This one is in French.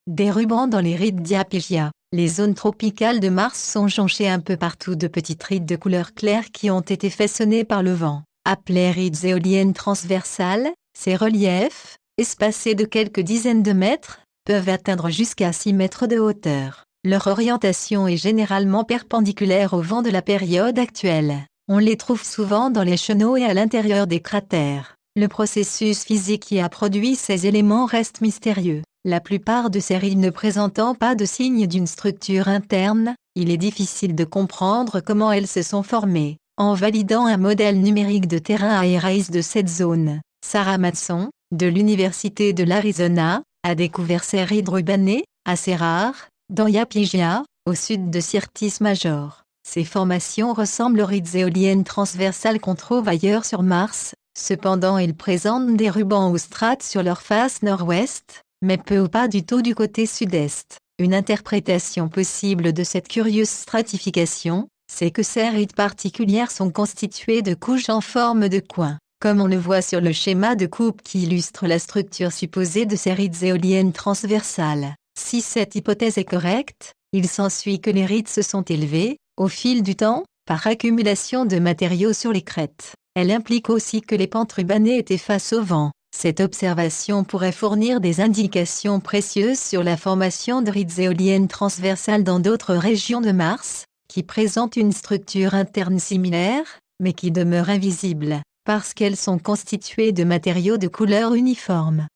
Des rubans dans les rides Diapygia. Les zones tropicales de Mars sont jonchées un peu partout de petites rides de couleur claire qui ont été façonnées par le vent. Appelées rides éoliennes transversales, ces reliefs, espacés de quelques dizaines de mètres, peuvent atteindre jusqu'à 6 mètres de hauteur. Leur orientation est généralement perpendiculaire au vent de la période actuelle. On les trouve souvent dans les chenaux et à l'intérieur des cratères. Le processus physique qui a produit ces éléments reste mystérieux. La plupart de ces rides ne présentant pas de signe d'une structure interne, il est difficile de comprendre comment elles se sont formées. En validant un modèle numérique de terrain aéraïs de cette zone, Sarah Matson, de l'Université de l'Arizona, a découvert ces rides rubanées, assez rares, dans Yapygia, au sud de Syrtis Major. Ces formations ressemblent aux rides éoliennes transversales qu'on trouve ailleurs sur Mars, cependant elles présentent des rubans ou strates sur leur face nord-ouest, mais peu ou pas du tout du côté sud-est. Une interprétation possible de cette curieuse stratification, c'est que ces rides particulières sont constituées de couches en forme de coin, comme on le voit sur le schéma de coupe qui illustre la structure supposée de ces rides éoliennes transversales. Si cette hypothèse est correcte, il s'ensuit que les rides se sont élevées, au fil du temps, par accumulation de matériaux sur les crêtes. Elle implique aussi que les pentes rubanées étaient face au vent. Cette observation pourrait fournir des indications précieuses sur la formation de rides éoliennes transversales dans d'autres régions de Mars, qui présentent une structure interne similaire, mais qui demeurent invisibles, parce qu'elles sont constituées de matériaux de couleur uniforme.